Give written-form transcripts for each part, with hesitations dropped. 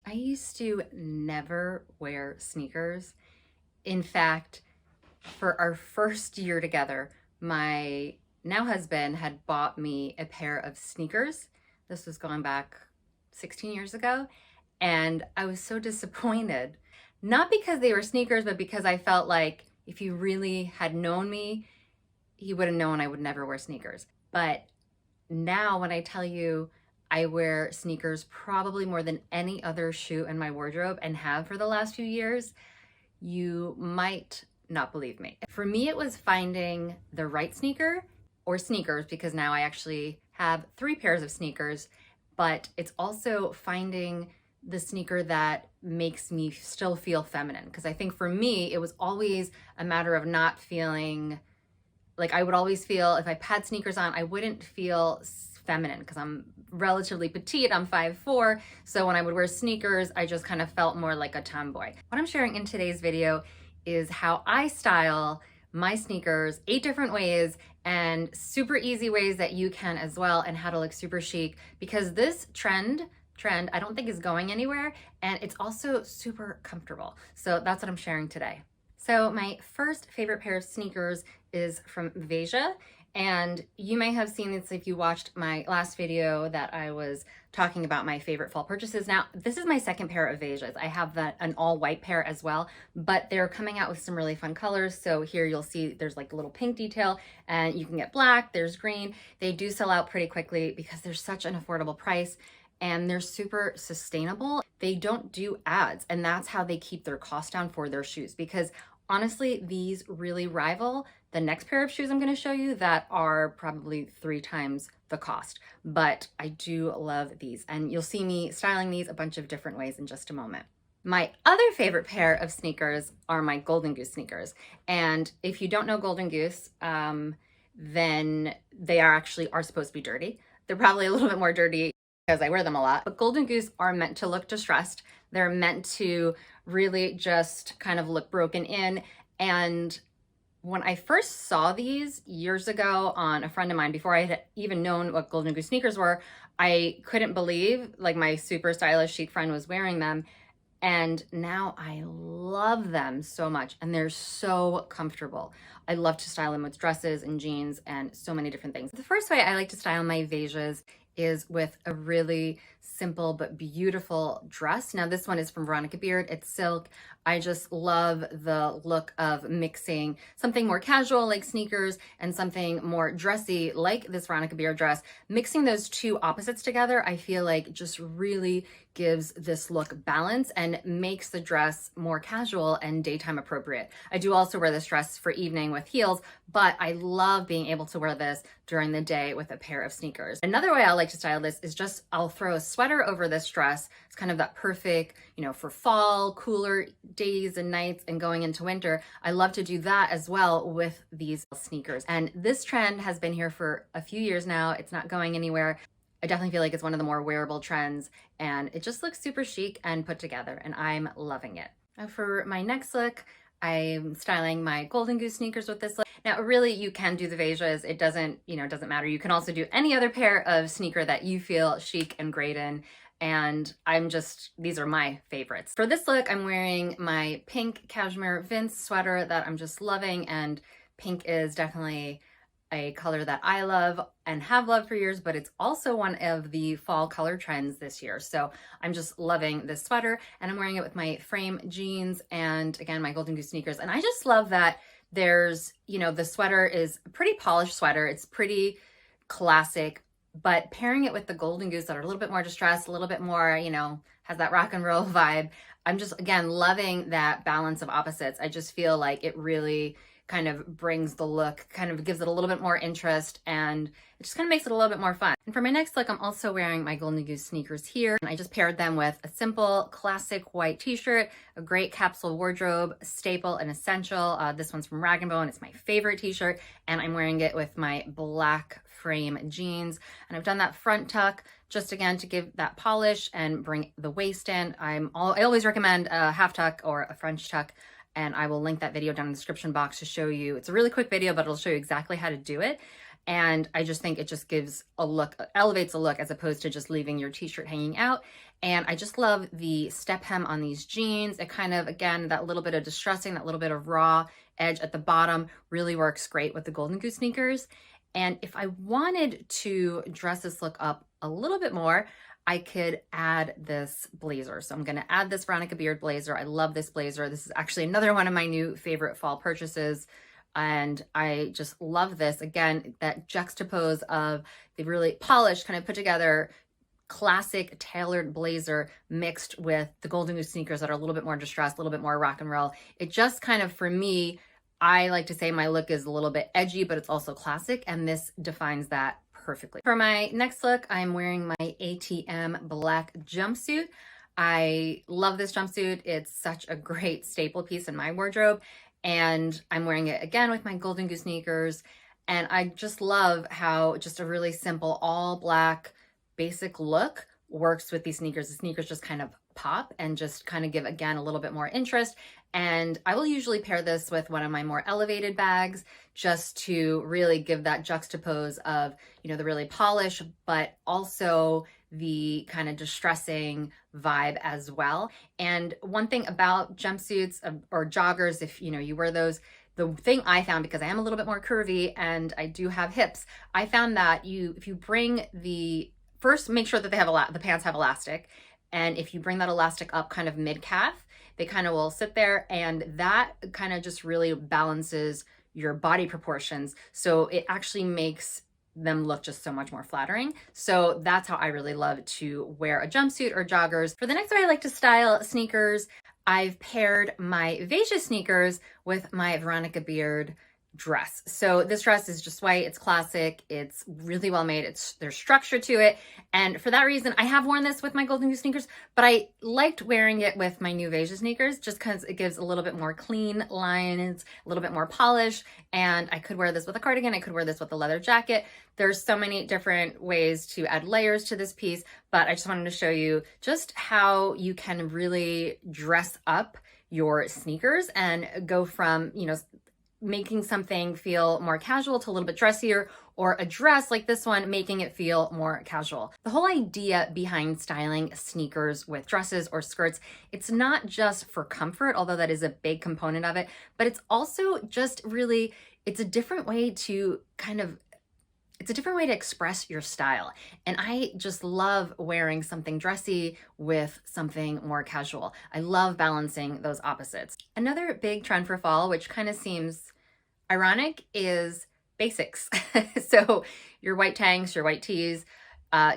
I used to never wear sneakers. In fact, for our first year together, my now husband had bought me a pair of sneakers. This was going back 16 years ago, and I was so disappointed. Not because they were sneakers, but because I felt like if he really had known me, he would have known I would never wear sneakers. But now when I tell you I wear sneakers probably more than any other shoe in my wardrobe and have for the last few years, you might not believe me. For me, it was finding the right sneaker or sneakers, because now I actually have 3 pairs of sneakers, but it's also finding the sneaker that makes me still feel feminine. Because I think for me, it was always a matter of not feeling like I would always feel if I had sneakers on, I wouldn't feel feminine because I'm relatively petite. I'm 5'4". So when I would wear sneakers, I just kind of felt more like a tomboy. What I'm sharing in today's video is how I style my sneakers 8 different ways and super easy ways that you can as well, and how to look super chic, because this trend I don't think is going anywhere, and it's also super comfortable. So that's what I'm sharing today. So my first favorite pair of sneakers is from Veja, and you may have seen this if you watched my last video that I was talking about my favorite fall purchases. Now, this is my second pair of Vejas. I have an all white pair as well, but they're coming out with some really fun colors. So here you'll see there's like a little pink detail, and you can get black, there's green. They do sell out pretty quickly because they're such an affordable price, and they're super sustainable. They don't do ads, and that's how they keep their cost down for their shoes, because honestly, these really rival the next pair of shoes I'm going to show you that are probably 3 times the cost. But I do love these, and you'll see me styling these a bunch of different ways in just a moment. My other favorite pair of sneakers are my Golden Goose sneakers. And if you don't know Golden Goose, then they are supposed to be dirty. They're probably a little bit more dirty because I wear them a lot. But Golden Goose are meant to look distressed. They're meant to really just kind of look broken in. And when I first saw these years ago on a friend of mine, before I had even known what Golden Goose sneakers were, I couldn't believe, like, my super stylish chic friend was wearing them. And now I love them so much, and they're so comfortable. I love to style them with dresses and jeans and so many different things. The first way I like to style my Vejas is with a really simple but beautiful dress. Now this one is from Veronica Beard. It's silk. I just love the look of mixing something more casual like sneakers and something more dressy like this Veronica Beard dress. Mixing those two opposites together, I feel like just really gives this look balance and makes the dress more casual and daytime appropriate. I do also wear this dress for evening with heels, but I love being able to wear this during the day with a pair of sneakers. Another way I like to style this is just I'll throw a sweater over this dress. It's kind of that perfect, for fall, cooler days and nights and going into winter. I love to do that as well with these sneakers. And this trend has been here for a few years now. It's not going anywhere. I definitely feel like it's one of the more wearable trends, and it just looks super chic and put together, and I'm loving it. Now for my next look, I'm styling my Golden Goose sneakers with this look. Now really you can do the Vejas. It doesn't matter. You can also do any other pair of sneaker that you feel chic and great in. And these are my favorites. For this look, I'm wearing my pink cashmere Vince sweater that I'm just loving, and pink is definitely a color that I love and have loved for years, but it's also one of the fall color trends this year. So I'm just loving this sweater, and I'm wearing it with my frame jeans and, again, my Golden Goose sneakers. And I just love that there's, the sweater is a pretty polished sweater. It's pretty classic, but pairing it with the Golden Goose that are a little bit more distressed, a little bit more, has that rock and roll vibe. I'm just, again, loving that balance of opposites. I just feel like it really kind of brings the look, kind of gives it a little bit more interest, and it just kind of makes it a little bit more fun. And for my next look, I'm also wearing my Golden Goose sneakers here. And I just paired them with a simple classic white t-shirt, a great capsule wardrobe staple and essential. This one's from Rag & Bone. It's my favorite t-shirt, and I'm wearing it with my black frame jeans. And I've done that front tuck just, again, to give that polish and bring the waist in. I always recommend a half tuck or a French tuck, and I will link that video down in the description box to show you. It's a really quick video, but it'll show you exactly how to do it. And I just think it just gives a look, elevates a look as opposed to just leaving your t-shirt hanging out. And I just love the step hem on these jeans. It kind of, again, that little bit of distressing, that little bit of raw edge at the bottom really works great with the Golden Goose sneakers. And if I wanted to dress this look up a little bit more, I could add this blazer. So I'm gonna add this Veronica Beard blazer. I love this blazer. This is actually another one of my new favorite fall purchases. And I just love this. Again, that juxtapose of the really polished, kind of put together, classic tailored blazer mixed with the Golden Goose sneakers that are a little bit more distressed, a little bit more rock and roll. It just kind of, for me, I like to say my look is a little bit edgy, but it's also classic, and this defines that perfectly. For my next look, I'm wearing my ATM black jumpsuit. I love this jumpsuit. It's such a great staple piece in my wardrobe, and I'm wearing it again with my Golden Goose sneakers, and I just love how just a really simple all black basic look works with these sneakers. The sneakers just kind of pop and just kind of give, again, a little bit more interest. And I will usually pair this with one of my more elevated bags just to really give that juxtapose of, you know, the really polish, but also the kind of distressing vibe as well. And one thing about jumpsuits or joggers, if you know you wear those, the thing I found, because I am a little bit more curvy and I do have hips, I found that if you bring first make sure that they have the pants have elastic, and if you bring that elastic up kind of mid calf, they kind of will sit there, and that kind of just really balances your body proportions. So it actually makes them look just so much more flattering. So that's how I really love to wear a jumpsuit or joggers. For the next way I like to style sneakers, I've paired my Veja sneakers with my Veronica Beard dress. So this dress is just white, it's classic, it's really well made, there's structure to it, and for that reason I have worn this with my Golden Goose sneakers, but I liked wearing it with my new Veja sneakers just because it gives a little bit more clean lines, a little bit more polish, and I could wear this with a cardigan, I could wear this with a leather jacket. There's so many different ways to add layers to this piece, but I just wanted to show you just how you can really dress up your sneakers and go from, you know, making something feel more casual to a little bit dressier, or a dress like this one, making it feel more casual. The whole idea behind styling sneakers with dresses or skirts, it's not just for comfort, although that is a big component of it, but it's also just really, it's a different way to express your style. And I just love wearing something dressy with something more casual. I love balancing those opposites. Another big trend for fall, which kind of seems ironic, is basics. So your white tanks, your white tees,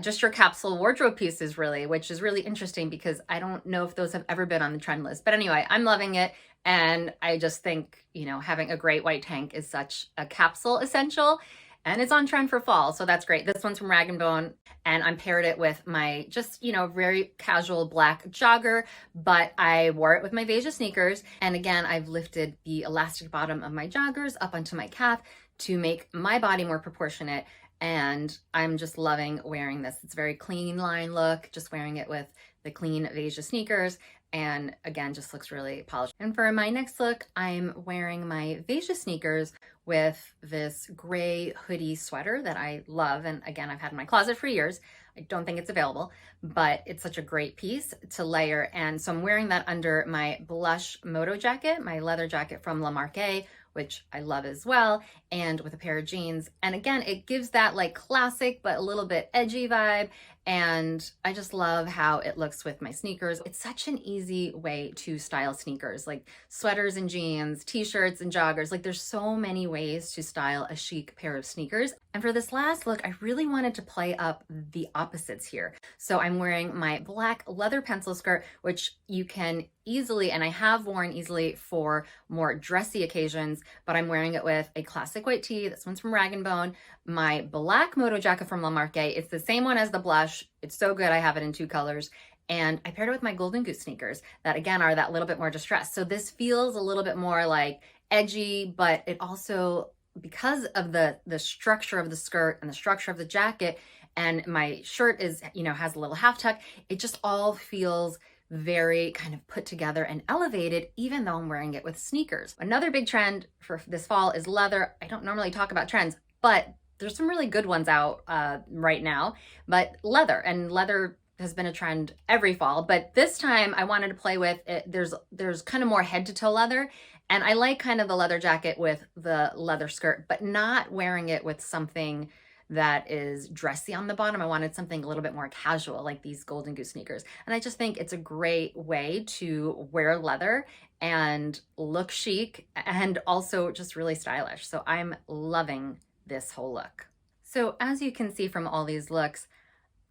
just your capsule wardrobe pieces really, which is really interesting because I don't know if those have ever been on the trend list. But anyway, I'm loving it. And I just think, you know, having a great white tank is such a capsule essential. And it's on trend for fall, so that's great. This one's from Rag & Bone, and I paired it with my just, you know, very casual black jogger, but I wore it with my Veja sneakers. And again, I've lifted the elastic bottom of my joggers up onto my calf to make my body more proportionate, and I'm just loving wearing this. It's a very clean line look, just wearing it with the clean Veja sneakers, and again, just looks really polished. And for my next look, I'm wearing my Veja sneakers with this gray hoodie sweater that I love. And again, I've had in my closet for years. I don't think it's available, but it's such a great piece to layer. And so I'm wearing that under my blush moto jacket, my leather jacket from LaMarque, which I love as well, and with a pair of jeans. And again, it gives that like classic, but a little bit edgy vibe. And I just love how it looks with my sneakers. It's such an easy way to style sneakers, like sweaters and jeans, t-shirts and joggers. Like there's so many ways to style a chic pair of sneakers. And for this last look, I really wanted to play up the opposites here. So I'm wearing my black leather pencil skirt, which you can easily, and I have worn easily for more dressy occasions, but I'm wearing it with a classic white tee. This one's from Rag & Bone. My black moto jacket from LaMarque. It's the same one as the blush. It's so good. I have it in 2 colors. And I paired it with my Golden Goose sneakers that again are that little bit more distressed. So this feels a little bit more like edgy, but it also, because of the structure of the skirt and the structure of the jacket, and my shirt is, you know, has a little half tuck, it just all feels very kind of put together and elevated, even though I'm wearing it with sneakers. Another big trend for this fall is leather. I don't normally talk about trends, but there's some really good ones out right now, but leather has been a trend every fall, but this time I wanted to play with it. There's kind of more head to toe leather, and I like kind of the leather jacket with the leather skirt, but not wearing it with something that is dressy on the bottom. I wanted something a little bit more casual, like these Golden Goose sneakers. And I just think it's a great way to wear leather and look chic and also just really stylish. So I'm loving this whole look. So as you can see from all these looks,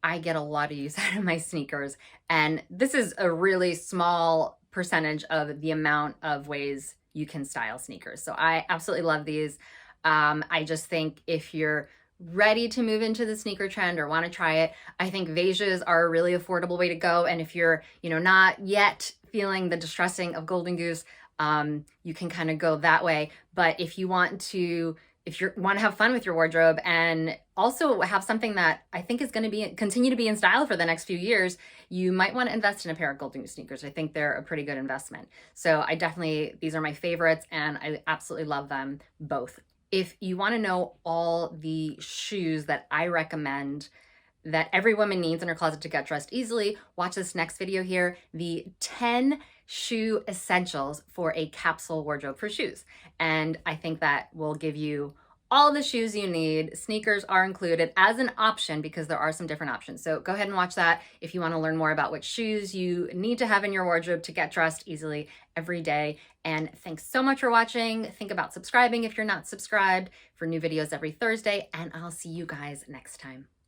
I get a lot of use out of my sneakers, and this is a really small percentage of the amount of ways you can style sneakers. So I absolutely love these. I just think if you're ready to move into the sneaker trend or want to try it, I think Vejas are a really affordable way to go. And if you're, not yet feeling the distressing of Golden Goose, you can kind of go that way. But if you want to have fun with your wardrobe and also have something that I think is going to continue to be in style for the next few years, you might want to invest in a pair of Golden Goose sneakers. I think they're a pretty good investment. So these are my favorites, and I absolutely love them both. If you want to know all the shoes that I recommend that every woman needs in her closet to get dressed easily, watch this next video here, the 10 shoe essentials for a capsule wardrobe for shoes. And I think that will give you all the shoes you need. Sneakers are included as an option because there are some different options. So go ahead and watch that if you want to learn more about what shoes you need to have in your wardrobe to get dressed easily every day. And thanks so much for watching. Think about subscribing if you're not subscribed for new videos every Thursday, and I'll see you guys next time.